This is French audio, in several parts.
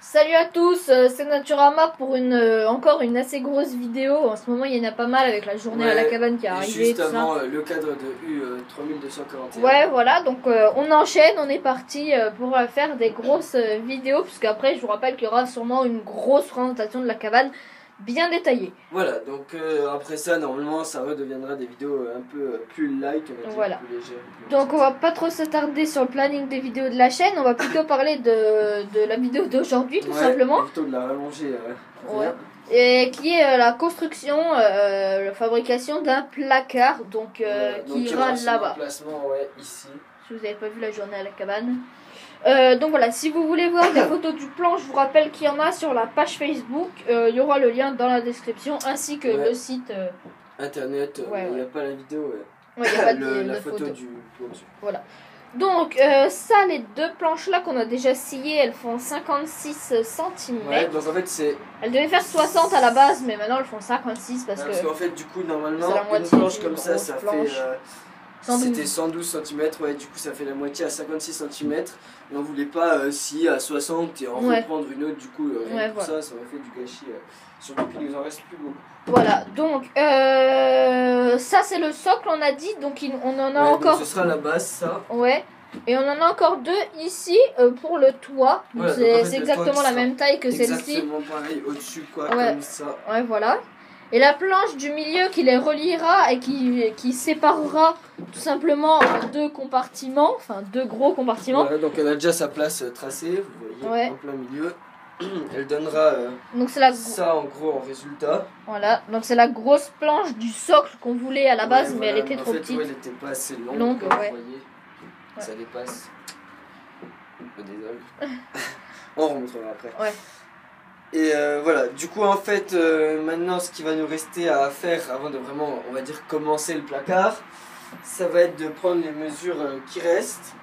Salut à tous, c'est Naturama pour encore une assez grosse vidéo. En ce moment, il y en a pas mal avec la journée à la cabane qui est arrivée. Juste avant le cadre de U3241. Ouais, voilà, donc on enchaîne, on est parti pour faire des grosses vidéos, puisque après, je vous rappelle qu'il y aura sûrement une grosse présentation de la cabane bien détaillée. Voilà, donc après ça, normalement, ça redeviendra des vidéos un peu plus light, voilà. plus légères. Donc on va pas trop s'attarder sur le planning des vidéos de la chaîne, on va plutôt parler de la vidéo d'aujourd'hui tout simplement. Plutôt de la rallonger. Et qui est la construction, la fabrication d'un placard, donc qui ira là-bas. Ici. Si vous n'avez pas vu la journée à la cabane. Donc voilà, si vous voulez voir des photos du plan, je vous rappelle qu'il y en a sur la page Facebook. Il y aura le lien dans la description, ainsi que le site internet. Il n'y a pas la vidéo. Il n'y a pas la photo du plan dessus. Voilà. Donc ça, les deux planches là qu'on a déjà sciées, elles font 56 cm. Ouais, donc en fait c'est... Elles devaient faire 60 à la base, mais maintenant elles font 56 parce qu'en fait du coup normalement une planche comme ça fait... C'était 112 cm, ouais, du coup ça fait la moitié à 56 cm. Et on voulait pas scier à 60 et en reprendre une autre, du coup rien que pour ça aurait fait du gâchis. Surtout qu'il nous en reste plus beaucoup. Voilà, donc ça c'est le socle, on a dit, donc on en a encore. Donc ce sera la base, ça. Ouais, et on en a encore deux ici pour le toit. Voilà, c'est exactement la même taille que celle-ci. Exactement pareil au-dessus, quoi, comme ça. Ouais, voilà. Et la planche du milieu qui les reliera et qui séparera tout simplement en deux compartiments, enfin deux gros compartiments. Voilà, donc elle a déjà sa place tracée, vous voyez, en plein milieu. Elle donnera donc ça en gros en résultat. Voilà, donc c'est la grosse planche du socle qu'on voulait à la base, mais elle était trop petite. Elle n'était pas assez longue, donc, vous voyez, ça dépasse. Désolé. On remontrera après. Ouais. Et voilà, du coup en fait maintenant ce qui va nous rester à faire avant de vraiment, on va dire, commencer le placard, ça va être de prendre les mesures qui restent.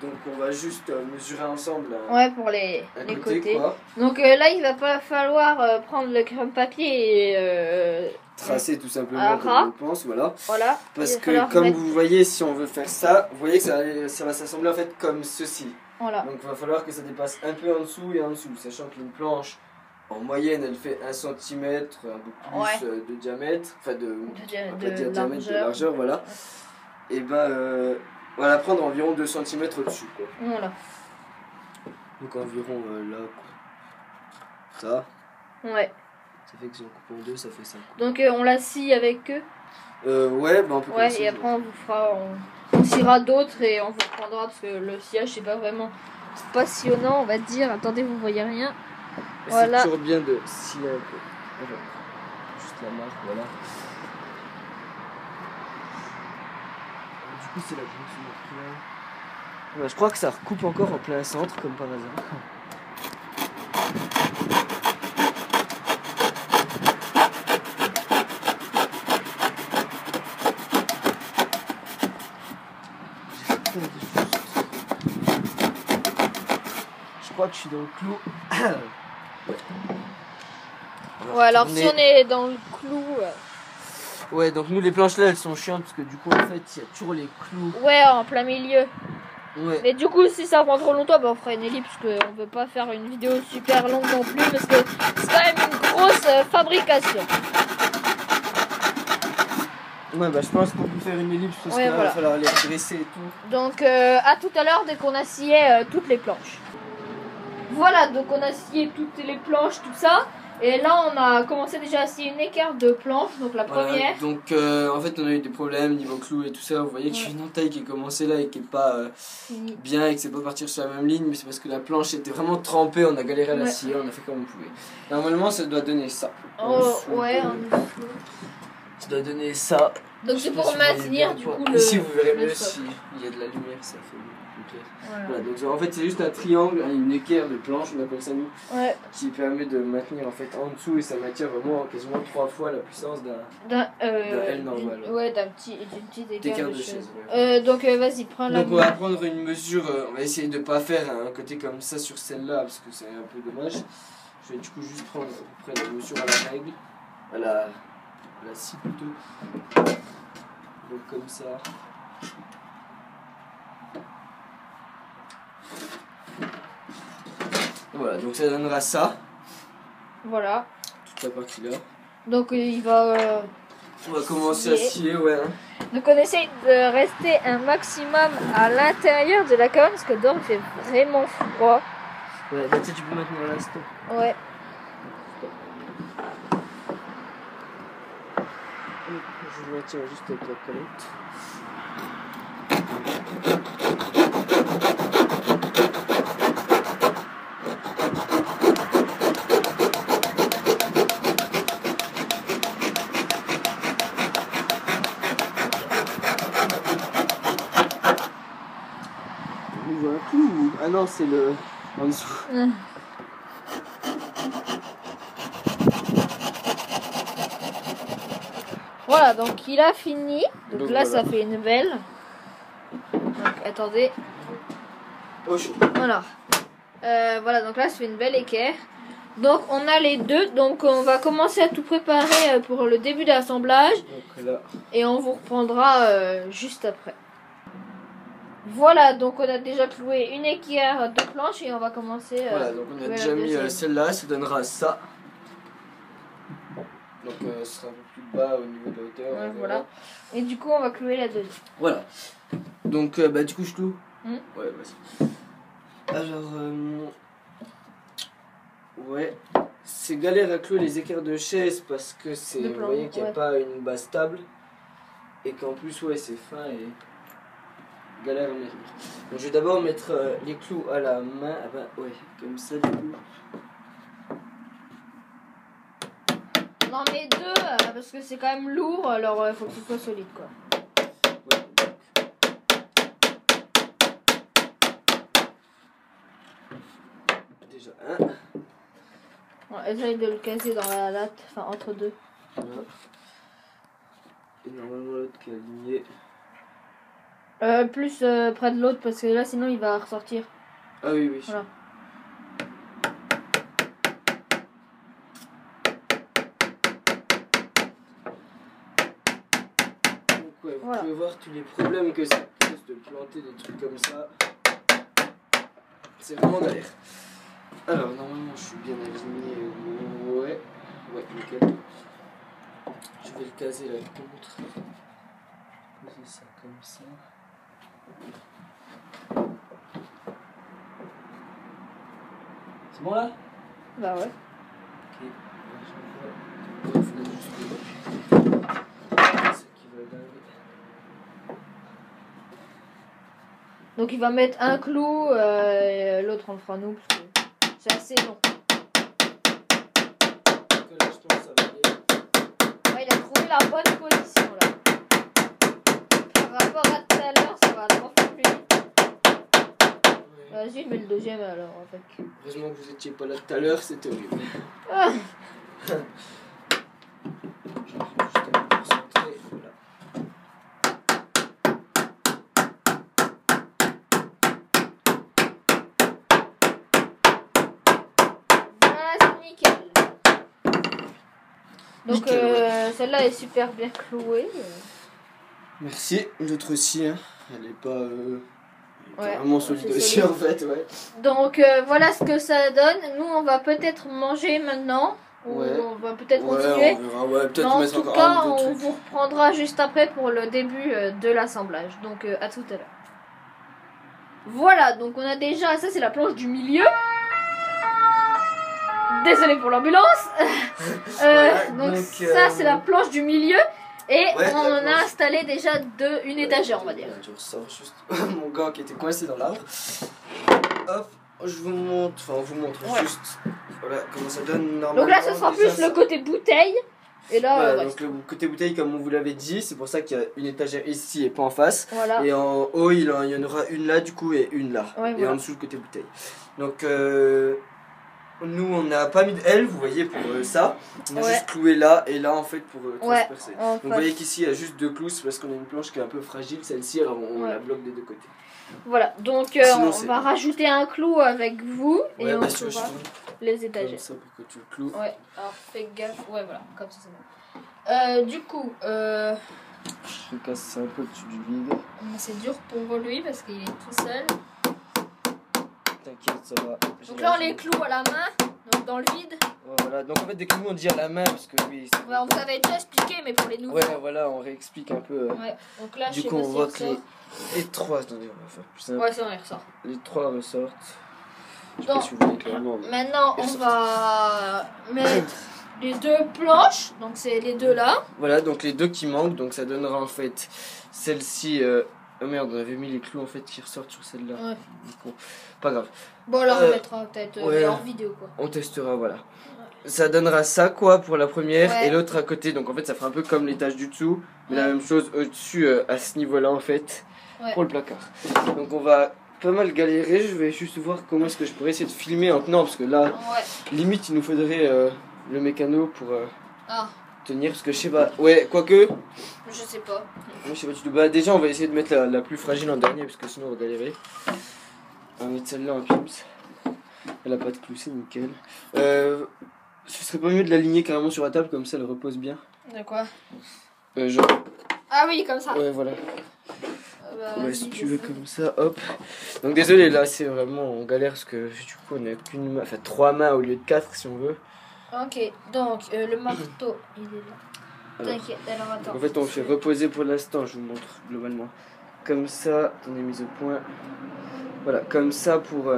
Donc on va juste mesurer ensemble pour les côtés. Quoi. Donc là il va pas falloir prendre le crème papier et tracer tout simplement comme je pense, voilà. Parce que comme vous voyez, si on veut faire ça, vous voyez que ça va s'assembler en fait comme ceci. Voilà. Donc il va falloir que ça dépasse un peu en dessous et en dessous, sachant qu'une planche en moyenne elle fait 1 cm, un peu plus de diamètre, enfin diamètre de largeur, voilà. Et on va la prendre environ 2 cm au-dessus, quoi. Voilà. Donc environ là, ça. Ouais. Ça fait que si on coupe en deux, ça fait ça. Donc on la scie avec eux. On peut et après on vous fera, on sciera d'autres et on vous prendra parce que le sciage c'est pas vraiment passionnant, on va dire. Attendez, vous voyez rien. C'est toujours bien de scier un peu. Juste la marque, voilà. Du coup c'est la grosse. Je crois que ça recoupe encore en plein centre comme par hasard. Je crois que je suis dans le clou. Alors si on est dans le clou. Ouais, donc nous les planches là elles sont chiantes parce que du coup en fait il y a toujours les clous. Ouais, en plein milieu. Ouais. Mais du coup si ça prend trop longtemps, on fera une ellipse parce qu'on veut pas faire une vidéo super longue non plus parce que c'est quand même une grosse fabrication. Ouais, je pense qu'on peut faire une ellipse parce qu'il va falloir les redresser et tout. Donc à tout à l'heure dès qu'on a scié toutes les planches. Voilà, donc on a scié toutes les planches, tout ça. Et là, on a commencé déjà à scier une écart de planches, donc la première. Donc, en fait, on a eu des problèmes niveau clous et tout ça. Vous voyez que je suis une entaille qui est commencée là et qui est pas bien et que c'est pas partir sur la même ligne, mais c'est parce que la planche était vraiment trempée. On a galéré à la scier, on a fait comme on pouvait. Normalement, ça doit donner ça. Ça doit donner ça. Donc, c'est pour maintenir du coup le. Ici, vous verrez mieux s'il y a de la lumière, ça fait beaucoup plus clair. Voilà, donc en fait c'est juste un triangle, une équerre de planche, on appelle ça nous, qui permet de maintenir en fait en dessous et ça maintient vraiment quasiment 3 fois la puissance d'un L normal. D'une petite équerre de chaise. Ouais. Donc vas-y, prends la. Donc on va prendre une mesure, on va essayer de ne pas faire un côté comme ça sur celle-là parce que c'est un peu dommage. Je vais du coup juste prendre à peu près la mesure à la règle, à la scie plutôt. Donc comme ça. Voilà, donc ça donnera ça. Voilà. Toute la partie là. Donc il va... on va commencer à scier, ouais. Donc on essaye de rester un maximum à l'intérieur de la cabane parce que dehors il fait vraiment froid. Ouais, bah tu peux maintenir l'instant. Ouais. Je le tiens juste avec la palette. On voit tout. Ah non, c'est le en dessous. Voilà, donc il a fini. Donc là, voilà. ça fait une belle. Donc attendez. Oh, chaud. Voilà. Voilà, donc là, ça fait une belle équerre. Donc on a les deux. Donc on va commencer à tout préparer pour le début de l'assemblage. Et on vous reprendra juste après. Voilà, donc on a déjà cloué une équerre de planche et on va commencer. Voilà, donc on a déjà mis celle-là, ça donnera ça. Donc ce sera un peu plus bas au niveau de la hauteur. Ouais, voilà. Et du coup on va clouer la deuxième. Voilà. Donc bah du coup je cloue. Ouais, vas-y. Alors ouais, c'est galère à clouer les équerres de chaise parce que c'est, vous voyez qu'il n'y a pas une base stable et qu'en plus ouais c'est fin et galère à mettre. Donc je vais d'abord mettre les clous à la main. Ah bah ouais, comme ça du coup. Non mais deux, parce que c'est quand même lourd, alors il faut que ce soit solide quoi. Ouais. Déjà un. Ouais, essaye de le caser dans la latte, enfin entre deux. Voilà. Et normalement l'autre qui est aligné. Plus près de l'autre parce que là sinon il va ressortir. Ah oui, oui. Voilà. Ouais, vous pouvez voir tous les problèmes que ça cause de planter des trucs comme ça. C'est vraiment galère. Alors, normalement, je suis bien aligné. Ouais, nickel. Je vais le caser là contre. Poser ça comme ça. C'est bon là? Bah ouais. Ok. Il faut juste ça qui va dingue. Donc il va mettre un clou, l'autre on le fera nous parce que c'est assez long. Là, je pense que ça va aller. Ouais, il a trouvé la bonne position là. Par rapport à tout à l'heure, ça va vraiment faire plus vite. Ouais. Vas-y, je mets le deuxième alors en fait. Heureusement que vous étiez pas là tout à l'heure, c'était horrible. Ah. Donc celle-là est super bien clouée. Merci, l'autre aussi, hein. Elle est pas ouais, vraiment solide aussi en fait, ouais. Donc voilà ce que ça donne. Nous on va peut-être manger maintenant. Ou on va peut-être continuer. On verra, peut-être en mettre tout encore cas, un ou deux on trucs. vous reprendra juste après pour le début de l'assemblage. Donc à tout à l'heure. Voilà, donc on a déjà, ça c'est la planche du milieu. Désolé pour l'ambulance. Voilà, donc ça c'est la planche du milieu. Et on en a installé déjà une étagère, on va dire. Je ressors juste mon gars qui était coincé dans l'arbre. Hop, je vous montre, enfin on vous montre juste voilà comment ça donne normalement. Donc là ce sera plus le côté bouteille. Et là, voilà, donc le côté bouteille comme on vous l'avait dit, c'est pour ça qu'il y a une étagère ici et pas en face. Voilà. Et en haut il y en aura une là du coup et une là. Ouais, et voilà. en dessous le côté bouteille. Donc nous on n'a pas mis de L, vous voyez pour ça. On a juste cloué là et là en fait pour transpercer. Donc vous voyez qu'ici il y a juste deux clous, c'est parce qu'on a une planche qui est un peu fragile, celle-ci alors on la bloque des deux côtés. Voilà, donc sinon, on va rajouter un clou avec vous et on trouvera les étagères. Comme ça pour que tu le cloues. Ouais, alors fais gaffe, ouais voilà, comme ça c'est bon. Du coup, je casse ça un peu dessus du vide. c'est dur pour lui parce qu'il est tout seul. T'inquiète, ça va. Donc là, on les cloue à la main, donc dans le vide. Ouais, voilà, donc en fait, dès que nous on dit à la main, parce que oui. Ouais, on vous avait déjà expliqué, mais pour les nouveaux. Ouais, voilà, on réexplique un peu. Ouais, donc là, du coup, on voit que les trois. Attendez, on va faire plus simple. Ouais, ça, on les ressort. Les trois ressortent. Je sais Donc, pas si vous voyez clairement. Mais... maintenant, on va mettre les deux planches, donc c'est les deux là. Voilà, donc les deux qui manquent, donc ça donnera en fait celle-ci. Oh merde, on avait mis les clous en fait qui ressortent sur celle-là. Ouais. Du coup, pas grave. Bon, là, on mettra peut-être hors vidéo quoi. On testera, voilà. Ouais. Ça donnera ça quoi pour la première et l'autre à côté. Donc en fait, ça fera un peu comme l'étage du dessous, mais la même chose au-dessus à ce niveau-là en fait pour le placard. Donc on va pas mal galérer. Je vais juste voir comment est-ce que je pourrais essayer de filmer en tenant parce que là, limite, il nous faudrait le mécano pour. Tenir parce que je sais pas. Ouais, quoique. Je sais pas. Je sais pas du tout. Bah, déjà, on va essayer de mettre la plus fragile en dernier parce que sinon on va galérer. On va mettre celle-là en pims. Elle a pas de clou, c'est nickel. Ce serait pas mieux de l'aligner carrément sur la table comme ça elle repose bien. De quoi genre. Ah oui, comme ça. Ouais, voilà. Ouais, si tu veux comme ça, hop. Donc désolé, là c'est vraiment en galère parce que du coup on a qu'une main, enfin 3 mains au lieu de 4 si on veut. Ok, donc le marteau, il est là. T'inquiète, alors attends. En fait, on fait reposer pour l'instant, je vous montre globalement. Comme ça, attendez, mise au point. Voilà, comme ça pour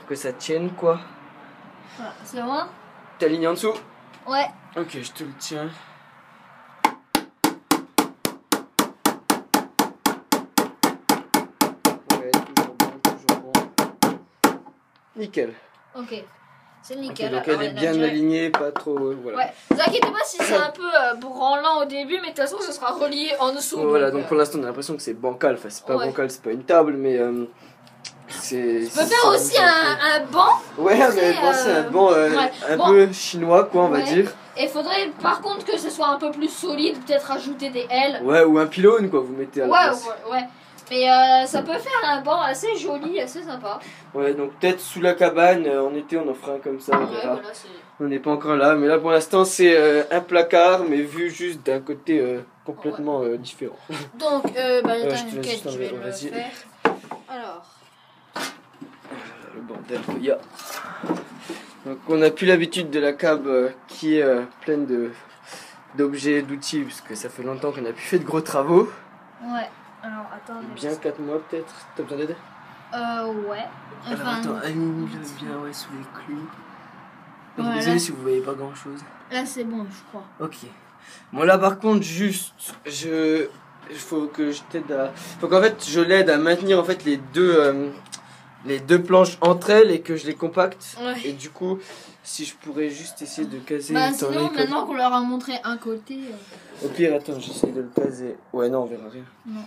que ça tienne quoi. Voilà, c'est bon. T'es aligné en dessous? Ouais. Ok, je te le tiens. Ouais, toujours bon. Nickel. Ok. C'est nickel. Okay, donc elle est bien alignée, pas trop. Voilà. Ouais. Ne vous inquiétez pas si c'est un peu branlant au début, mais de toute façon, ce sera relié en dessous. Voilà, donc pour l'instant, on a l'impression que c'est bancal. Enfin, c'est pas bancal, c'est pas une table, mais c'est. Tu peux faire aussi un banc. Ouais, mais c'est un banc un peu chinois, quoi, on va dire. Et il faudrait par contre que ce soit un peu plus solide, peut-être ajouter des ailes. Ouais, ou un pylône, quoi, vous mettez à la place. Ouais. Mais ça peut faire un banc assez joli, assez sympa. Ouais, donc peut-être sous la cabane, en été on en fera un comme ça, on verra. Voilà, on n'est pas encore là, mais là pour l'instant c'est un placard, mais vu juste d'un côté complètement différent. Donc, t'inquiète, je vais le faire. Alors. Le bordel qu'il y a. Donc on n'a plus l'habitude de la cab qui est pleine d'objets, d'outils, parce que ça fait longtemps qu'on n'a plus fait de gros travaux. Ouais. Alors, attends. Bien 4 mois peut-être. T'as besoin d'aide? Ouais. Enfin, alors attends, aligne-le bien sous les clous. Voilà. Désolé si vous voyez pas grand chose. Là c'est bon, je crois. Ok. Bon là par contre juste, il faut que je t'aide à... Faut qu'en fait je l'aide à maintenir en fait les deux planches entre elles et que je les compacte. Ouais. Et du coup, si je pourrais juste essayer de caser... sinon maintenant qu'on leur a montré un côté... Au pire, attends, j'essaie de le caser. Ouais, non, on verra rien. Non.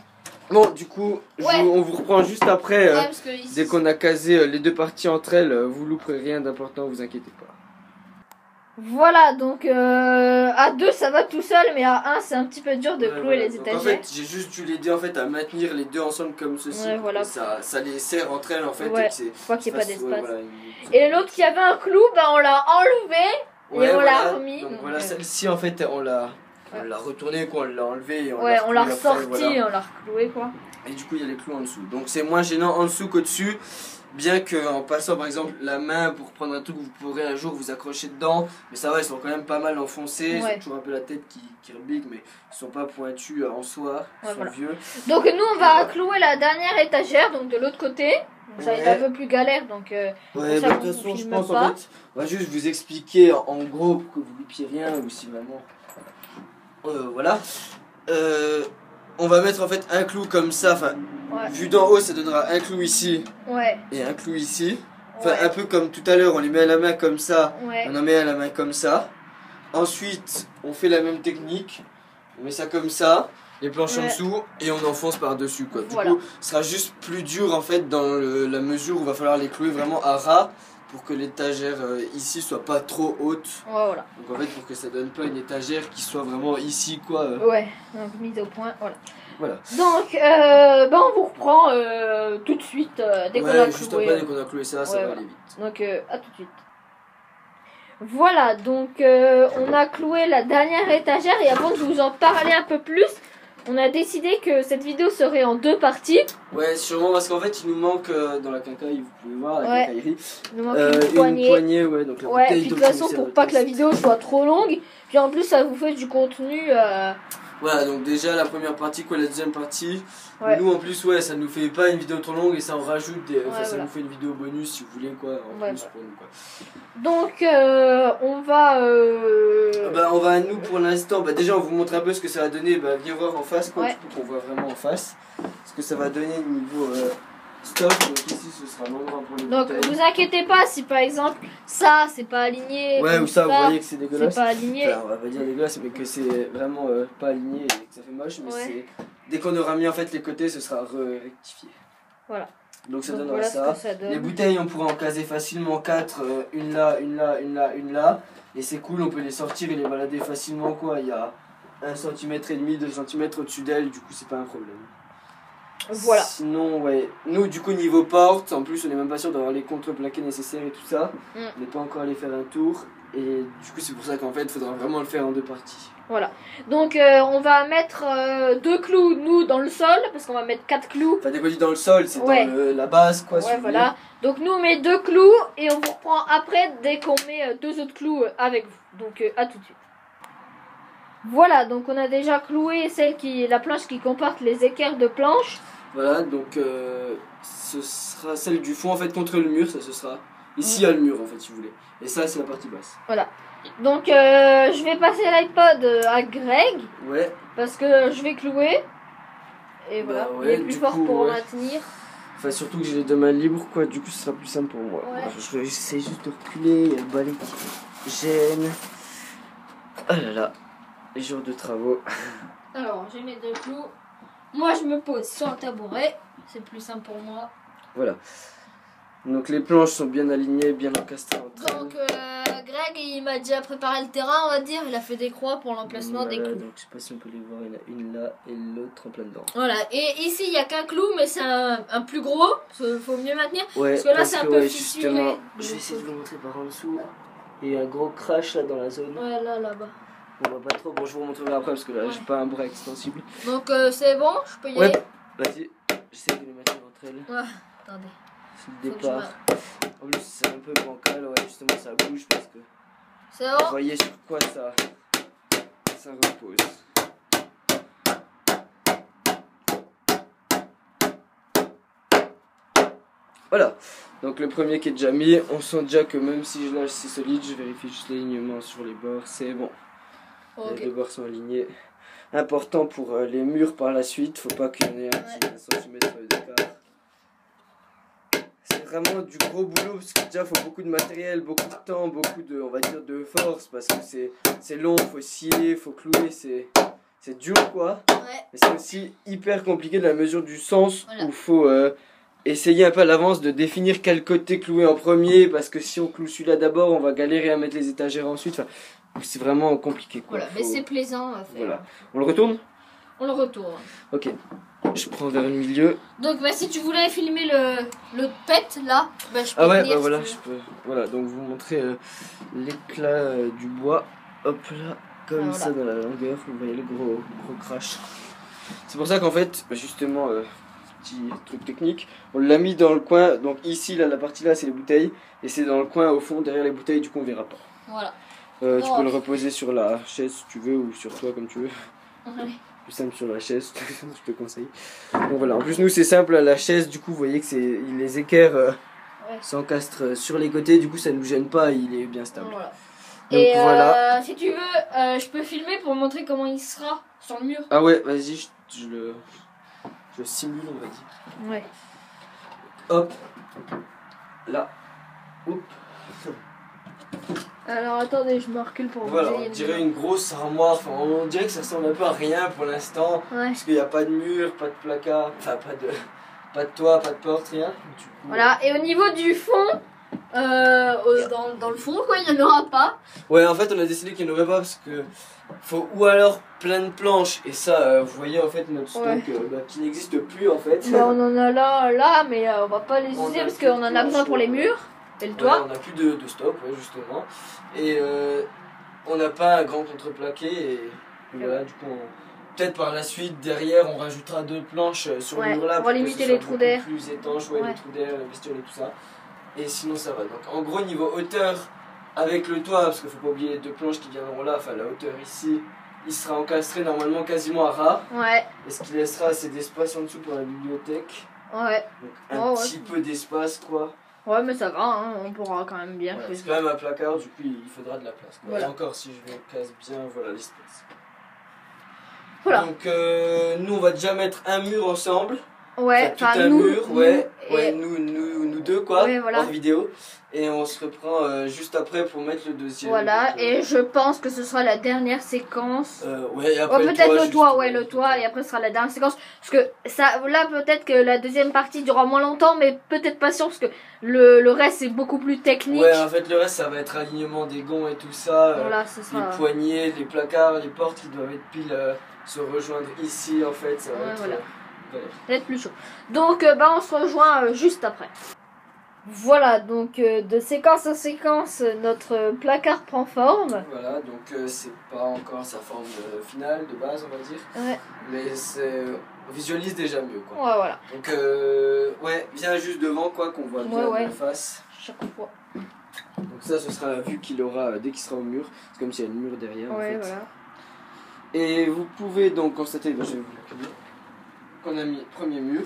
Bon, du coup, on vous reprend juste après. Ici, dès qu'on a casé les deux parties entre elles, vous louperez rien d'important, vous inquiétez pas. Voilà, donc à 2 ça va tout seul, mais à 1 c'est un petit peu dur de clouer les étagères. En fait, j'ai juste dû l'aider en fait à maintenir les deux ensemble comme ceci. Ouais, voilà. Ça les serre entre elles en fait. Ouais, pour qu'il n'y ait pas d'espace. Voilà, et l'autre qui avait un clou, on l'a enlevé et on l'a remis. Donc voilà, celle-ci en fait, on l'a retournée, quoi, on l'a enlevée et on l'a ressorti, on l'a recloué quoi. Et du coup, il y a les clous en dessous. Donc c'est moins gênant en dessous qu'au-dessus. Bien qu'en passant par exemple la main pour prendre un truc, vous pourrez un jour vous accrocher dedans. Mais ça va, ils sont quand même pas mal enfoncés. Ils ont toujours un peu la tête qui rebique, mais ils sont pas pointus en soi. Ils sont vieux. Donc nous on va clouer la dernière étagère, donc de l'autre côté. Donc, ça va être un peu plus galère. Donc, de toute façon, je pense en fait, on va juste vous expliquer en gros pour que vous loupiez rien ou si vraiment. Voilà. On va mettre en fait un clou comme ça, enfin vu d'en haut ça donnera un clou ici et un clou ici. Enfin un peu comme tout à l'heure, on les met à la main comme ça, on en met à la main comme ça. Ensuite on fait la même technique, on met ça comme ça, les planches en dessous et on enfonce par dessus quoi. Du coup ce sera juste plus dur en fait dans la mesure où il va falloir les clouer vraiment à ras. Pour que l'étagère ici soit pas trop haute. Voilà. Donc en fait pour que ça donne pas une étagère qui soit vraiment ici quoi. Ouais, donc mise au point, voilà. Donc on vous reprend tout de suite dès qu'on a cloué. Juste après dès qu'on a cloué ça, ça va aller vite. Donc à tout de suite. Voilà, donc on a cloué la dernière étagère et avant de vous en parler un peu plus, on a décidé que cette vidéo serait en 2 parties. Ouais, sûrement parce qu'en fait, il nous manque dans la quincaillerie, vous pouvez voir, la quincaillerie, il nous manque une poignée. Ouais, donc la ouais, bouteille. Puis de toute façon, pour pas que la vidéo soit trop longue, puis en plus, ça vous fait du contenu. Voilà, donc déjà la première partie, la deuxième partie. Ouais. Nous en plus, ouais, ça nous fait pas une vidéo trop longue et ça en rajoute des. Enfin, ça voilà. nous fait une vidéo bonus si vous voulez, quoi, en plus pour nous, quoi. Donc, on va. On va, nous pour l'instant, déjà on vous montre un peu ce que ça va donner. Viens voir en face, quoi, du coup, qu'on voit vraiment en face. Ce que ça va donner niveau stock. Donc ici, ce sera l'endroit pour les bouteilles. Donc, vous inquiétez pas si par exemple, ça c'est pas aligné. Ouais, ou ça, vous voyez que c'est dégueulasse. C'est pas aligné. Enfin, on va pas dire dégueulasse, mais que c'est vraiment pas aligné et que ça fait moche. Mais c'est. Dès qu'on aura mis en fait les côtés, ce sera rectifié. Voilà. Donc ça donnera voilà ça. Ça donne. Les bouteilles, on pourra en caser facilement 4, une là, une là, une là, une là. Et c'est cool, on peut les sortir et les balader facilement, quoi. Il y a 1,5 cm, 2 cm au-dessus d'elle, du coup c'est pas un problème. Voilà. Sinon, ouais, nous du coup niveau porte, en plus on est même pas sûr d'avoir les contreplaqués nécessaires et tout ça. On n'est pas encore allé faire un tour. Et du coup c'est pour ça qu'en fait il faudra vraiment le faire en 2 parties. Voilà. Donc on va mettre 2 clous nous dans le sol parce qu'on va mettre 4 clous. Enfin dès qu'on dit dans le sol, c'est dans la base, quoi. Ouais, voilà. Donc nous on met 2 clous et on vous reprend après dès qu'on met 2 autres clous avec vous. Donc à tout de suite. Voilà, donc on a déjà cloué la planche qui comporte les équerres de planche. Voilà, donc ce sera celle du fond en fait contre le mur, ça ce sera ici à le mur en fait si vous voulez. Et ça c'est la partie basse. Voilà. Donc je vais passer l'iPod à Greg. Ouais. Parce que je vais clouer. Et voilà, ouais, il est plus fort pour maintenir. Enfin surtout que j'ai les 2 mains libres, quoi, du coup ce sera plus simple pour moi. Ouais. J'essaie juste de reculer, il y a le balai qui gêne. Oh là là, les jours de travaux. Alors j'ai mes 2 clous. Moi je me pose sur un tabouret, c'est plus simple pour moi. Voilà. Donc les planches sont bien alignées, bien encastrées entre elles. Donc Greg il m'a déjà préparé le terrain, on va dire, il a fait des croix pour l'emplacement des clous. Donc je sais pas si on peut les voir, il y en a une là et l'autre en plein dedans. Voilà, et ici il n'y a qu'un clou mais c'est un plus gros, il faut mieux maintenir. Ouais, parce que là c'est un peu fissuré. Justement, je vais essayer de vous montrer par en dessous. Il y a un gros crash là dans la zone. Ouais, là-bas. On voit pas trop, bon je vous remontrerai après parce que là j'ai pas un bras extensible. Donc c'est bon, je peux y aller. Vas-y, j'essaie de les mettre entre elles. Ouais, attendez. C'est le départ. En plus c'est un peu bancal, ouais justement ça bouge parce que... C'est bon. Vous voyez sur quoi ça repose. Voilà, donc le premier qui est déjà mis, on sent déjà que même si je lâche c'est solide, je vérifie juste l'alignement sur les bords, c'est bon. Okay. Les 2 bords sont alignés. Important pour les murs par la suite, faut pas qu'il y en ait un qui ait 1 cm d'écart. C'est vraiment du gros boulot parce que déjà faut beaucoup de matériel, beaucoup de temps, beaucoup de, on va dire, de force parce que c'est long, faut scier, faut clouer, c'est dur quoi. Ouais. Mais c'est aussi hyper compliqué de la mesure du sens où faut essayer un peu à l'avance de définir quel côté clouer en premier parce que si on cloue celui-là d'abord, on va galérer à mettre les étagères ensuite. Enfin, c'est vraiment compliqué quoi. Voilà, mais c'est plaisant à faire. Voilà. On le retourne ? On le retourne. Ok. Je prends vers le milieu. Donc si tu voulais filmer le pet là, je peux venir, voilà, je peux. Voilà, donc vous montrer l'éclat du bois. Hop là, comme ça dans la longueur. Vous voyez le gros crash. C'est pour ça qu'en fait, justement, petit truc technique, on l'a mis dans le coin. Donc ici, là, la partie là, c'est les bouteilles. Et c'est dans le coin au fond, derrière les bouteilles, du coup on verra pas. Voilà. Tu peux le reposer sur la chaise si tu veux ou sur toi comme tu veux. Ouais. Plus simple sur la chaise, je te conseille. Donc voilà, en plus nous c'est simple, la chaise du coup vous voyez que les équerres s'encastrent sur les côtés, du coup ça ne nous gêne pas, il est bien stable. Voilà. Donc, et voilà. Si tu veux, je peux filmer pour montrer comment il sera sur le mur. Ah ouais, vas-y, je le simule on va dire. Ouais. Hop, là, hop. Alors attendez, je me recule pour vous dire. On dirait une grosse armoire, enfin, on dirait que ça ressemble un peu à rien pour l'instant. Ouais. Parce qu'il n'y a pas de mur, pas de placard, enfin pas de toit, pas de porte, rien. Du coup, voilà, et au niveau du fond, dans le fond quoi, il n'y en aura pas. Ouais, en fait on a décidé qu'il n'y en aurait pas parce que faut ou alors plein de planches et ça, vous voyez en fait notre stock qui n'existe plus en fait. On en a là, mais on va pas les utiliser parce qu'on en a besoin pour les murs. Et le toit. On n'a plus de stock, justement. Et on n'a pas un grand contreplaqué. Et voilà, du coup, peut-être par la suite, derrière, on rajoutera 2 planches sur le mur là. Pour limiter les trous d'air. Plus étanche, les trous d'air, les bestioles et tout ça. Et sinon, ça va. Donc, en gros, niveau hauteur, avec le toit, parce qu'il ne faut pas oublier les 2 planches qui viendront là, enfin la hauteur ici, il sera encastré normalement quasiment à ras. Ouais. Et ce qui laissera assez d'espace en dessous pour la bibliothèque. Ouais. Donc, un petit peu d'espace, quoi. Ouais, mais ça va, hein, on pourra quand même bien c'est quand même un placard, du coup, il faudra de la place. Voilà. Et encore, si je me casse bien, voilà l'espace. Voilà. Donc, nous, on va déjà mettre un mur ensemble. Ouais, enfin, tout un mur, nous deux, quoi, voilà. en vidéo. Et on se reprend juste après pour mettre le deuxième. Voilà, donc, et je pense que ce sera la dernière séquence. Et après peut-être le toit, et après ce sera la dernière séquence. Parce que ça, là, peut-être que la deuxième partie durera moins longtemps, mais peut-être pas sûr, parce que le reste c'est beaucoup plus technique. Ouais, en fait, le reste ça va être alignement des gonds et tout ça. Voilà, ce sera... Les poignées, les placards, les portes qui doivent être pile se rejoindre ici, en fait. Ça va être. Voilà. Ça va être plus chaud. Donc, on se rejoint juste après. Voilà, donc de séquence en séquence, notre placard prend forme. Voilà, donc c'est pas encore sa forme finale de base, on va dire. Ouais. Mais on visualise déjà mieux, quoi. Ouais, voilà. Donc, viens juste devant, quoi, qu'on voit bien la face. Chaque fois. Donc ça, ce sera la vue qu'il aura dès qu'il sera au mur. C'est comme s'il y a le mur derrière, en fait. Voilà. Et vous pouvez donc constater, je vais vous l'accueillir, qu'on a mis le premier mur.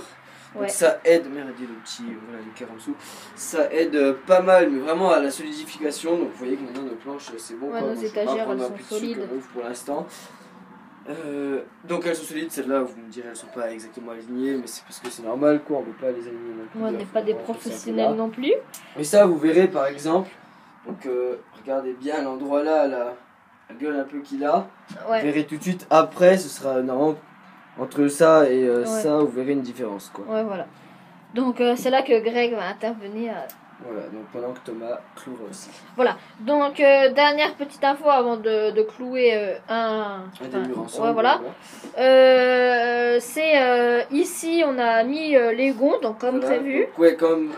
Donc ça aide, merde, le petit, voilà, le cœur en dessous. Ça aide pas mal, mais vraiment à la solidification. Donc vous voyez que maintenant nos planches, c'est bon. Ouais, nos étagères, elles sont solides. Pour l'instant. Donc elles sont solides, celles-là, vous me direz, elles sont pas exactement alignées, mais c'est parce que c'est normal, quoi. On ne peut pas les aligner non plus. On n'est pas des professionnels non plus. Mais ça, vous verrez par exemple. Donc regardez bien l'endroit là, la gueule un peu qu'il a. Vous verrez tout de suite. Après, ce sera normalement. Entre ça et ça, vous verrez une différence, quoi. Ouais, voilà. Donc c'est là que Greg va intervenir. Voilà, donc pendant que Thomas clouera aussi. Voilà, donc dernière petite info avant de clouer un des murs ensemble. Ouais, voilà. C'est ici, on a mis les gonds, donc comme prévu.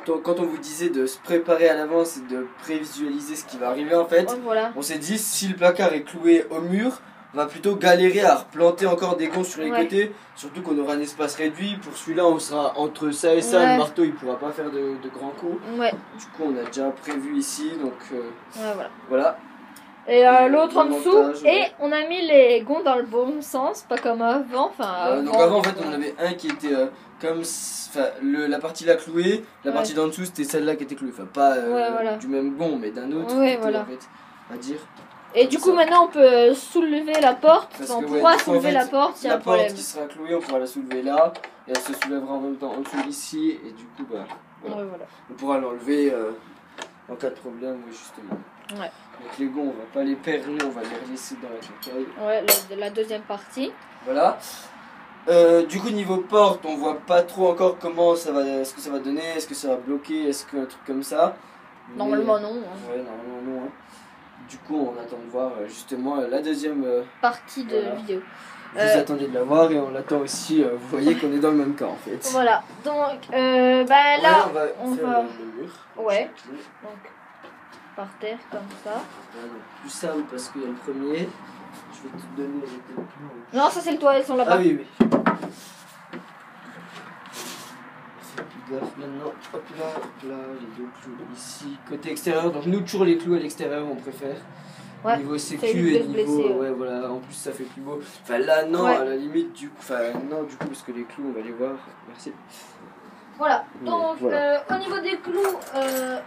Donc, quand on vous disait de se préparer à l'avance et de prévisualiser ce qui va arriver, en fait, on s'est dit, si le placard est cloué au mur, on va plutôt galérer à replanter encore des gonds sur les côtés, surtout qu'on aura un espace réduit. Pour celui-là, on sera entre ça et ça, le marteau il pourra pas faire de grands coups. Du coup, on a déjà prévu ici, donc voilà. Et l'autre en dessous, et on a mis les gonds dans le bon sens, pas comme avant. Donc avant, en fait, on avait un qui était comme la partie là clouée, la partie d'en dessous c'était celle-là qui était clouée. Enfin, pas du même gond, mais d'un autre. En fait, à dire. Et du coup, maintenant, on peut soulever la porte. On pourra soulever la porte s'il y a un problème. La porte qui sera clouée, on pourra la soulever là. Et elle se soulèvera en même temps en dessous ici. Et du coup, on pourra l'enlever en cas de problème, justement. Donc les gonds, on va pas les perdre, nous, on va les laisser dans la caille. Ouais, la deuxième partie. Voilà. Du coup, niveau porte, on voit pas trop encore ce que ça va donner. Est-ce que ça va bloquer? Est-ce qu'un truc comme ça? Normalement, non. Ouais, normalement, non. Du coup, on attend de voir justement la deuxième partie de vidéo. Vous attendiez de la voir et on l'attend aussi. Vous voyez qu'on est dans le même cas en fait. Voilà, donc là, on va le mur. Ouais, donc par terre comme ça. Donc, plus simple parce qu'il y a le premier. Je vais te donner les deux. Non, ça c'est le toit, elles sont là-bas. Ah oui. Maintenant, hop là, les deux clous ici, côté extérieur. Donc nous toujours les clous à l'extérieur on préfère. Niveau sécu et niveau voilà, en plus ça fait plus beau. Enfin là non, à la limite du coup, parce que les clous on va les voir. Merci. Voilà. Donc au niveau des clous,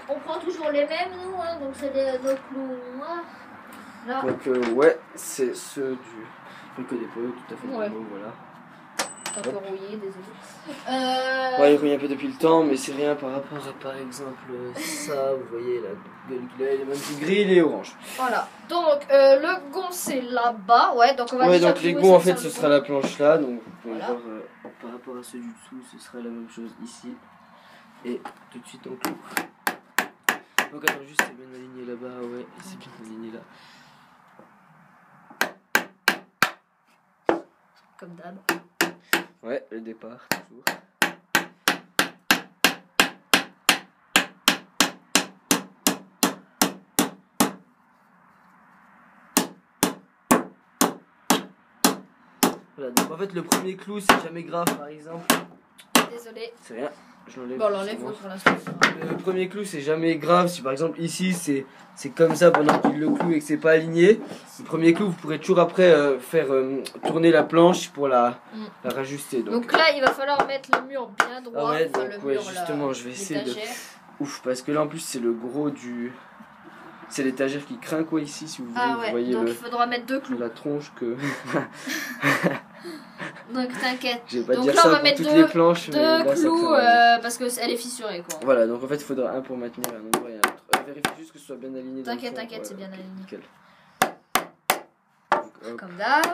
on prend toujours les mêmes nous, hein, donc c'est nos clous noirs. Là. Donc c'est ceux du que des pots tout à fait normaux, voilà. Un peu rouillé, désolé. Il rouille un peu depuis le temps, mais c'est rien par rapport à par exemple ça, vous voyez la gueule qu'il a, il est même plus gris, il est orange. Voilà, donc le gond c'est là-bas, donc on va donc les gonds en fait ce sera la planche là, donc vous pouvez voir par rapport à ceux du dessous, ce sera la même chose ici. Et tout de suite on cloue. Donc attends, juste c'est bien aligné là-bas, c'est bien aligné là. Comme d'hab. Ouais, le départ, toujours. Voilà, donc en fait le premier clou c'est jamais grave par exemple. Désolé. C'est rien, je l'enlève. Bon, on l'enlève pour l'instant. Le premier clou c'est jamais grave si par exemple ici c'est comme ça pendant qu'il le cloue et que c'est pas aligné. Le premier clou vous pourrez toujours après faire tourner la planche pour la rajuster. Donc là il va falloir mettre le mur bien droit. Ah ouais, enfin, donc ouais, justement je vais essayer de... Ouf, parce que là en plus c'est le gros du... C'est l'étagère qui craint quoi ici si vous voulez. Ah ouais, vous voyez donc il faudra mettre 2 clous. La tronche que... Donc t'inquiète. Je vais pas donc dire là ça on va pour mettre toutes les planches, mais deux là, clous parce qu'elle est fissurée quoi. Voilà, donc en fait il faudra un pour maintenir un endroit et un autre. Vérifiez juste que ce soit bien aligné. T'inquiète, t'inquiète, c'est bien aligné. Nickel. Donc, comme d'hab.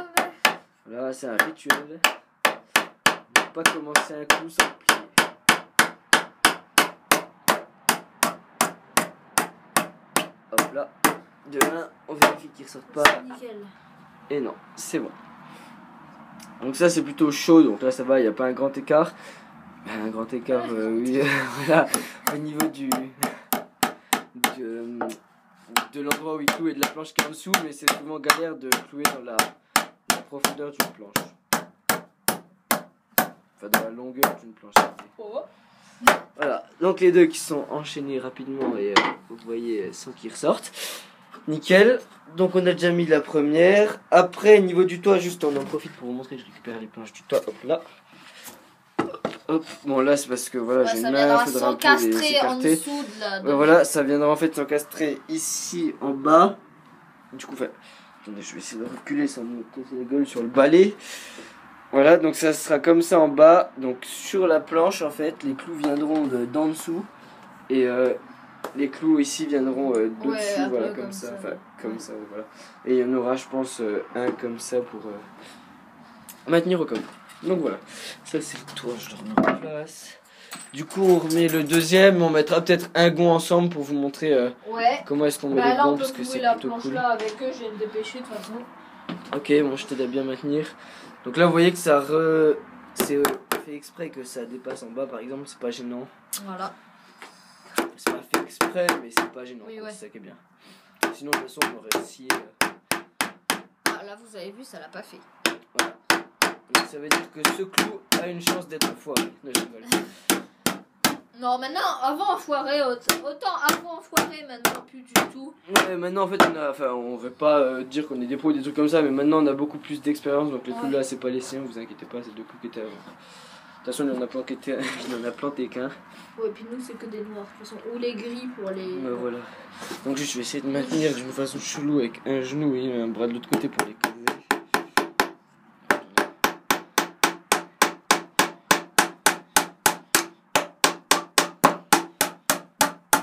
Voilà, c'est un rituel. On ne peut pas commencer un clou sans plier. Hop là. De 1, on vérifie qu'il ne ressorte pas. Nickel. Et non, c'est bon. Donc ça c'est plutôt chaud, donc là ça va, il n'y a pas un grand écart. Un grand écart, oui, voilà, au niveau de l'endroit où il cloue et de la planche qui est en dessous, mais c'est souvent galère de clouer dans la profondeur d'une planche. Enfin dans la longueur d'une planche. Oh. Voilà, donc les deux qui sont enchaînés rapidement et vous voyez sans qu'ils ressortent. Nickel, donc on a déjà mis la première. Après niveau du toit, juste on en profite pour vous montrer, je récupère les planches du toit, hop là. Hop, bon là c'est parce que voilà j'ai une main, il faudra un peu les écarter. En dessous de la... Voilà, ça viendra en fait s'encastrer ici en bas. Du coup, attendez, je vais essayer de reculer sans me casser la gueule sur le balai. Voilà, donc ça sera comme ça en bas. Donc sur la planche en fait, les clous viendront d'en dessous. Et les clous ici viendront d'au-dessus, voilà, comme ça. Enfin, comme ça, voilà. Et il y en aura, je pense, un comme ça pour maintenir au cas où. Donc voilà, ça c'est le toit, je le remets en place. Du coup, on remet le deuxième, on mettra peut-être un gond ensemble pour vous montrer comment est-ce qu'on met les gonds, parce que c'est plutôt cool. Là avec eux, je vais me dépêcher de toute façon. Ok, bon, je t'aide à bien maintenir. Donc là, vous voyez que ça c'est fait exprès que ça dépasse en bas, par exemple, c'est pas gênant. Voilà. C'est pas fait exprès, mais c'est pas gênant, oui, c'est ça qui est bien. Sinon, de toute façon, on aurait scié. Ah, là, vous avez vu, ça l'a pas fait. Voilà. Donc, ça veut dire que ce clou a une chance d'être foiré. Non, je rigole. Non, maintenant, avant enfoiré, autant avant enfoiré, maintenant plus du tout. Ouais, maintenant en fait, on veut pas dire qu'on est des pros ou des trucs comme ça, mais maintenant on a beaucoup plus d'expérience, donc les clous là c'est pas les siens, vous inquiétez pas, c'est deux clous qui étaient avant. De toute façon, il en a planté qu'un. Ouais, puis nous c'est que des noirs, de toute façon, ou les gris pour les. Voilà. Donc juste, je vais essayer de maintenir d'une façon chelou avec un genou et un bras de l'autre côté pour les coller.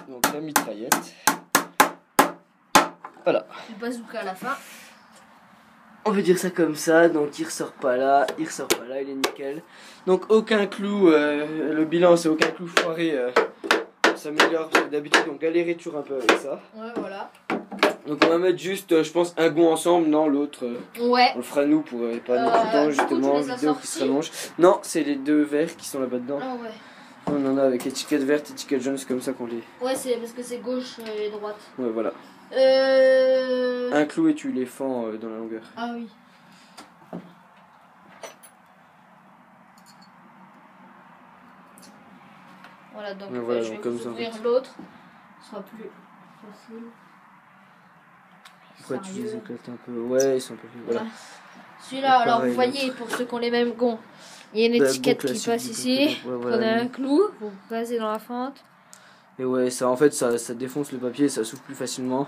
Donc la mitraillette. Voilà. Le bazooka à la fin. On peut dire ça comme ça, donc il ressort pas là, il est nickel. Donc aucun clou, le bilan c'est aucun clou foiré, on s'améliore d'habitude, on galérait toujours un peu avec ça. Ouais, voilà. Donc on va mettre juste, je pense, un gond ensemble, non l'autre, ouais. On le fera nous pour pas notre temps justement, vidéo qui se rallonge. Non, c'est les deux verts qui sont là-bas dedans. Ah ouais. On en a avec étiquette verte, étiquette jaune, c'est comme ça qu'on les... Ouais, c'est parce que c'est gauche et droite. Ouais, voilà. Un clou et tu les fends dans la longueur. Ah oui. Voilà, donc voilà, je vais comme vous ça, ouvrir l'autre. Ce sera plus facile. Pourquoi tu les éclates un peu? Ouais, ils sont un peu plus... Voilà. Celui-là, alors vous voyez, pour ceux qui ont les mêmes gonds, il y a une étiquette qui passe ici. Voilà, prenez un clou, vous passez dans la fente. Et ouais, ça en fait, ça défonce le papier, ça souffle plus facilement.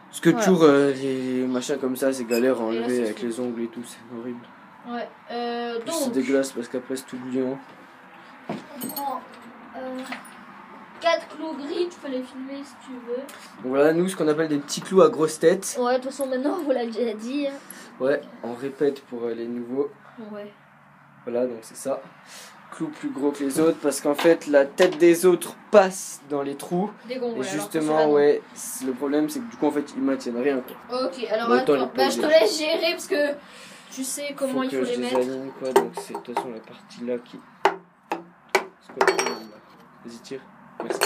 Parce que toujours les machins comme ça, c'est galère à enlever avec les ongles et tout, c'est horrible. Ouais, donc... C'est dégueulasse parce qu'après c'est tout bouillant. On prend 4 clous gris, tu peux les filmer si tu veux. Donc voilà, nous, ce qu'on appelle des petits clous à grosse tête. Ouais, de toute façon, maintenant, on vous l'a déjà dit. Ouais, on répète pour les nouveaux. Ouais. Voilà, donc c'est ça. Clous plus gros que les autres parce qu'en fait la tête des autres passe dans les trous et justement ouais le problème c'est que du coup en fait ils maintiennent rien quoi. Ok, alors attends, je te laisse gérer parce que tu sais comment il faut les mettre. Aligne, quoi, donc c'est de toute façon la partie là qui... C'est quoi le problème là? Vas-y tire. Merci.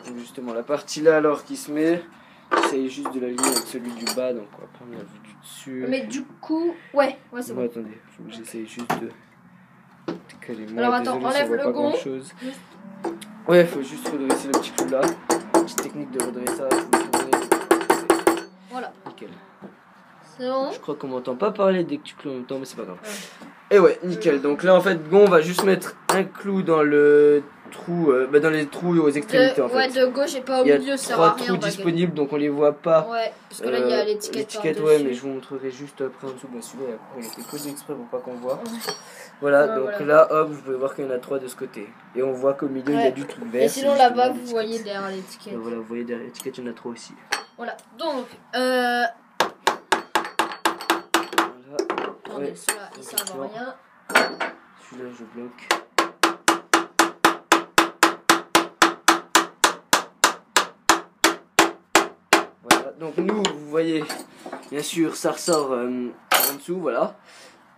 Donc justement la partie là alors qui se met, j'essaye juste de l'aligner avec celui du bas, donc on va prendre la vue du dessus. Mais du coup, ouais c'est bon. Attendez, faut que j'essaye juste de caler moi. Alors attends, désolé, enlève le gond. Ouais, faut juste redresser le petit clou là. Petite technique de redressage, vous tournez. Voilà. Nickel. C'est bon. Je crois qu'on m'entend pas parler dès que tu cloues en même temps, mais c'est pas grave. Et ouais, nickel. Donc là en fait, on va juste mettre un clou dans le trou, dans les trous aux extrémités en fait. Ouais, de gauche et pas au milieu, ça sert à rien. Il y a 3 trous disponibles, donc on les voit pas. Ouais, parce que là il y a l'étiquette. L'étiquette, ouais, mais je vous montrerai juste après en dessous. Bah, celui-là, il a été posé exprès pour pas qu'on voit. Voilà, donc là, hop, vous pouvez voir qu'il y en a 3 de ce côté. Et on voit qu'au milieu, il y a du truc vert. Et sinon là-bas, vous voyez derrière l'étiquette. Voilà, vous voyez derrière l'étiquette, il y en a 3 aussi. Voilà, donc, Voilà. Attendez, celui-là, il sert à rien. Celui-là, je bloque. Voilà, donc nous, vous voyez, bien sûr, ça ressort en dessous, voilà.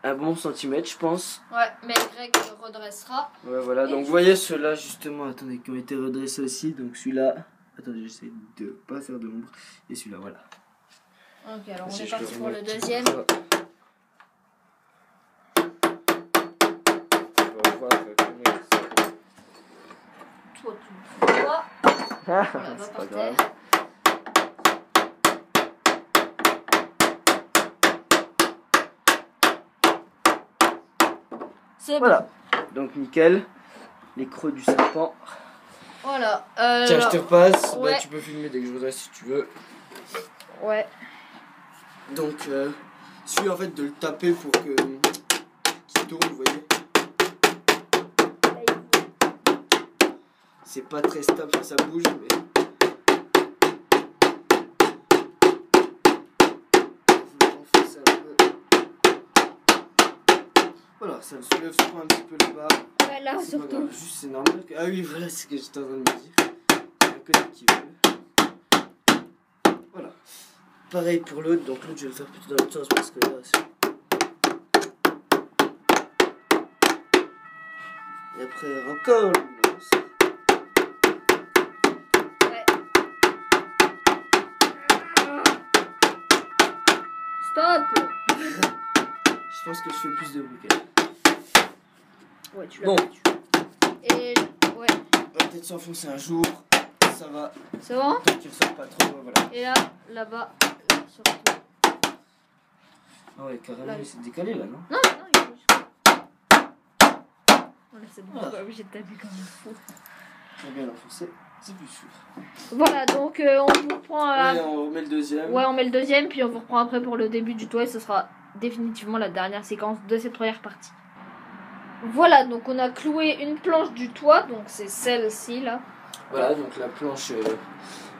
Un bon centimètre, je pense. Ouais, mais Greg redressera. Ouais, voilà, donc vous voyez ceux-là, justement, attendez, qui ont été redressés aussi. Donc celui-là, attendez, j'essaie de pas faire de l'ombre. Et celui-là, voilà. Ok, alors on est parti pour le deuxième. Toi, tu me vois. C'est pas grave. C'est voilà. Bon. Donc nickel. Les creux du serpent. Voilà. Tiens, je te repasse. Ouais. Bah, tu peux filmer dès que je voudrais si tu veux. Ouais. Donc, suis en fait de le taper pour que qu'il tourne, vous voyez. C'est pas très stable, ça bouge, mais. Voilà, ça le soulève souvent un petit peu le bas. Ouais, là surtout. Juste, c'est normal. Ah oui, voilà, c'est ce que j'étais en train de me dire. Il y a un côté qui veut. Voilà. Pareil pour l'autre, donc l'autre, je vais le faire plutôt dans l'autre sens parce que là, c'est. Et après, encore. Ouais. Stop. Je pense que je fais plus de bruit qu'elle. Ouais, tu l'as. Bon. Et ouais. On va peut-être s'enfoncer un jour. Ça va. C'est bon? Tant qu'il ressort pas trop, voilà. Et là, là-bas, surtout. Ah ouais, carrément, il s'est décalé là, non? Non, non, il est juste. Voilà, c'est bon. Pas obligé de taper comme un fou. Très bien l'enfoncer, c'est plus sûr. Voilà, donc on vous reprend. Ouais, on remet le deuxième. Ouais, on met le deuxième, puis on vous reprend après pour le début du toit et ce sera définitivement la dernière séquence de cette première partie. Voilà, donc on a cloué une planche du toit, donc c'est celle-ci là. Voilà, donc la planche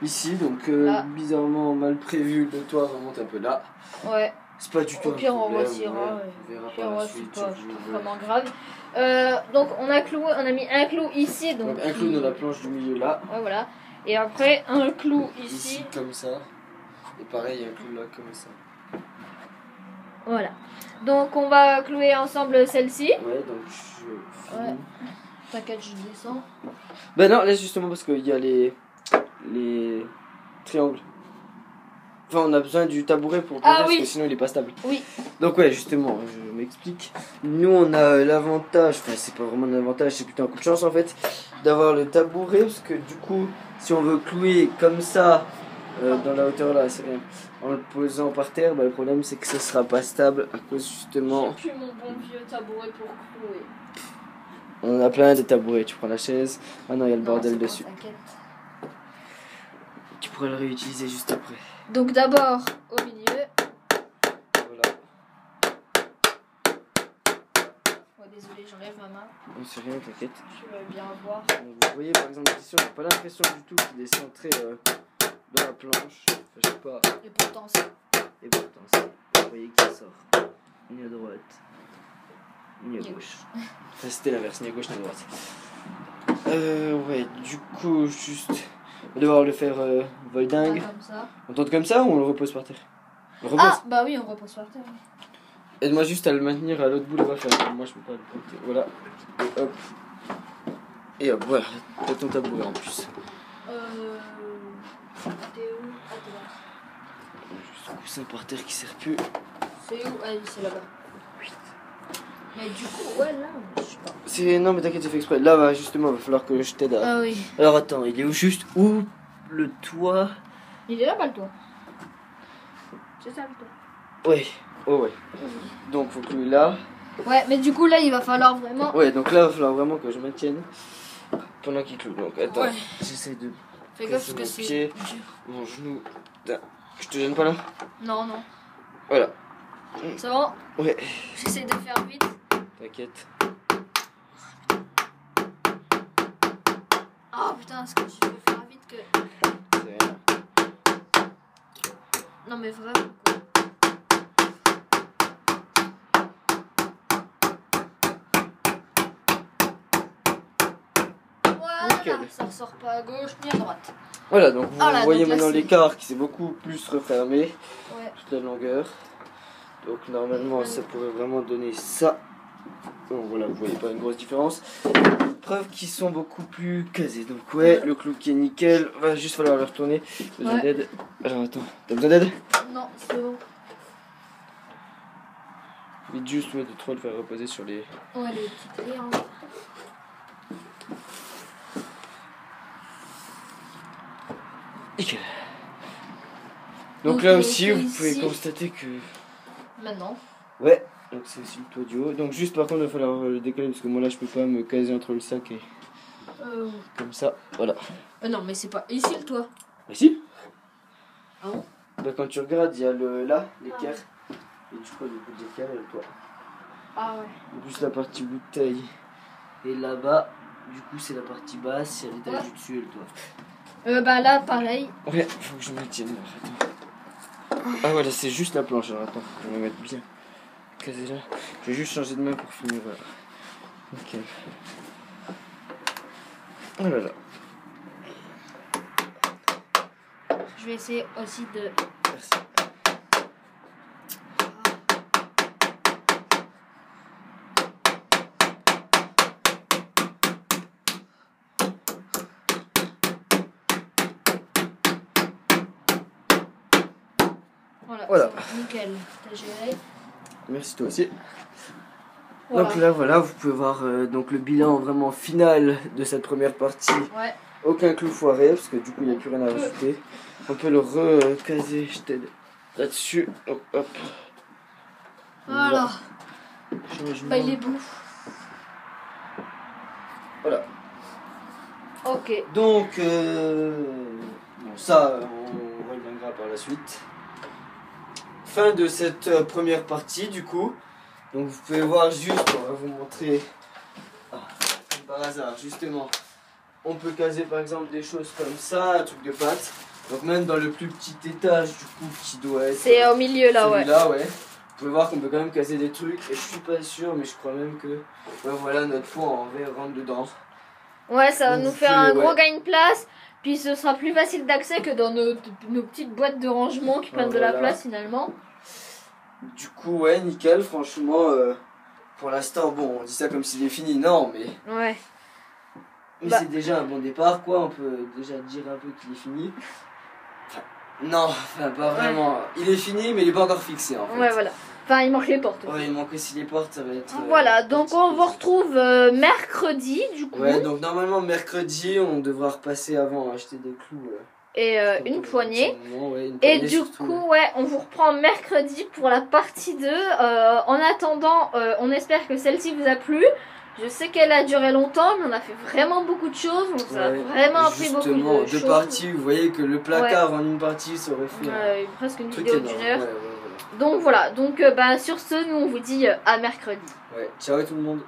ici, donc bizarrement mal prévu, le toit remonte un peu là. Ouais. C'est pas du tout. Au pire, on retirera. On verra par la suite. C'est pas vraiment grave. Donc on a mis un clou ici. Donc un clou dans la planche du milieu là. Ouais, voilà. Et après un clou ici comme ça. Et pareil, un clou là comme ça. Voilà. Donc on va clouer ensemble celle-ci. Ouais, donc je. Ouais. T'inquiète, je descends. Ben non, laisse justement parce qu'il y a les triangles. Enfin, on a besoin du tabouret pour poser parce que sinon il est pas stable. Oui. Donc ouais, justement, je m'explique. Nous, on a l'avantage, enfin c'est pas vraiment un avantage, c'est plutôt un coup de chance en fait, d'avoir le tabouret parce que du coup, si on veut clouer comme ça, dans la hauteur là, c'est rien, en le posant par terre, bah, le problème c'est que ça sera pas stable à cause justement. J'ai plus mon bon vieux tabouret pour clouer. On en a plein de tabourets, tu prends la chaise, ah non, il y a le bordel dessus. T'inquiète. Tu pourrais le réutiliser juste après. Donc d'abord au milieu. Voilà. Ouais, désolé, j'enlève ma main. Non, c'est rien, t'inquiète. Je veux bien voir. Vous voyez par exemple ici, on n'a pas l'impression du tout qu'il est centré dans la planche. Enfin, je sais pas. Et pourtant c'est. Et pourtant c'est. Vous voyez qu'il sort. Ni à droite, ni à gauche. Enfin, c'était l'inverse, ni à gauche, ni à droite. Ouais, du coup, juste. On va devoir le faire voldingue. Comme ça. On tente comme ça ou on le repose par terre? On repose. Ah, bah oui, on repose par terre. Aide-moi juste à le maintenir à l'autre bout là-bas. Moi je peux pas le porter. Voilà. Et hop. Et hop, voilà. T'as ton tabouret en plus. T'es où? Ah, t'es là. coussin par terre qui sert plus. C'est où? Ah oui, c'est là-bas. Mais du coup, ouais, là, je sais pas. Non, mais t'inquiète, c'est fait exprès. Là, justement, il va falloir que je t'aide à... Ah oui. Alors attends, il est où juste où le toit? Il est là-bas le toit. C'est ça le toit. Ouais, oh ouais. Donc faut clouer là. Ouais, mais du coup là il va falloir vraiment... Ouais, donc là il va falloir vraiment que je maintienne pendant qu'il cloue. Donc attends, ouais. J'essaie de... Fais gaffe parce que c'est... Mon genou... Je te gêne pas là? Non, non. Voilà. C'est bon? Ouais. J'essaie de faire vite. T'inquiète. Oh putain, est-ce que je peux faire vite que... C'est rien. Non mais vraiment quoi. Voilà, ça ressort pas à gauche ni à droite. Voilà, donc vous voyez donc maintenant l'écart qui s'est beaucoup plus refermé. Ouais. Toute la longueur. Donc normalement ça pourrait vraiment donner ça. Donc voilà, vous voyez pas une grosse différence. Preuve qu'ils sont beaucoup plus casés. Donc ouais, le clou qui est nickel. Va juste falloir le retourner. Besoin d'aide. Alors attends, t'as besoin d'aide? Non, c'est bon. Vite juste de trop le faire reposer sur les... Ouais, les petites rires. Nickel. Donc là aussi, vous pouvez constater que... Maintenant. Ouais, donc c'est aussi le toit du haut. Donc juste par contre, il va falloir le décaler parce que moi là, je peux pas me caser entre le sac et... Comme ça, voilà. Non, mais c'est pas ici le toit. Mais si. Ah bon? Bah quand tu regardes, il y a là, l'équerre. Et tu crois du coup de l'équerre et le toit. Ah ouais. En plus la partie bouteille. Et là-bas, du coup c'est la partie basse, il y a l'étage du dessus et le toit. Bah là, pareil. Ouais, faut que je me tienne. Attends. Ah voilà, c'est juste la planche. Alors attends, je vais me mettre bien casé là. Je vais juste changer de main pour finir. Voilà. Ok. Oh là là. Je vais essayer aussi de... Merci. Voilà. Nickel, t'as géré. Merci toi aussi. Voilà. Donc là voilà, vous pouvez voir donc le bilan vraiment final de cette première partie. Ouais. Aucun clou foiré parce que du coup il n'y a plus rien à rajouter. On peut le recaser, je t'aide là-dessus. Hop, hop. Voilà. Changement. Bah il est beau. Voilà. Ok. Donc bon ça on reviendra par la suite. Fin de cette première partie du coup. Donc vous pouvez voir juste, on va vous montrer comme par hasard justement. On peut caser par exemple des choses comme ça, un truc de pâte. Donc même dans le plus petit étage du coup qui doit être... C'est au milieu là, ouais. Là, ouais. Vous pouvez voir qu'on peut quand même caser des trucs. Et je suis pas sûr, mais je crois même que... Ouais, voilà, notre four en verre rentre dedans. Ouais, ça va donc nous faire un gros gain de place. Puis ce sera plus facile d'accès que dans nos petites boîtes de rangement qui prennent de la place finalement. Du coup, ouais, nickel, franchement. Pour l'instant, bon, on dit ça comme s'il est fini. Non, mais... Ouais. Mais c'est déjà un bon départ, quoi. On peut déjà dire un peu qu'il est fini. Enfin, non, enfin, pas vraiment. Il est fini, mais il est pas encore fixé, en fait. Ouais, voilà. Enfin, il manque les portes. Ouais, il manque aussi les portes, ça va être... voilà, donc on vous retrouve mercredi, du coup. Ouais, donc normalement, mercredi, on devra repasser avant acheter des clous. Et une poignée. Ouais, une et du coup, ouais, on vous reprend mercredi pour la partie 2. En attendant, on espère que celle-ci vous a plu. Je sais qu'elle a duré longtemps, mais on a fait vraiment beaucoup de choses. On vous a vraiment appris beaucoup de choses. Deux parties, vous voyez que le placard en une partie, ça aurait fait presque une vidéo d'une heure. Ouais. Donc voilà, donc sur ce, nous on vous dit à mercredi. Ouais, ciao tout le monde.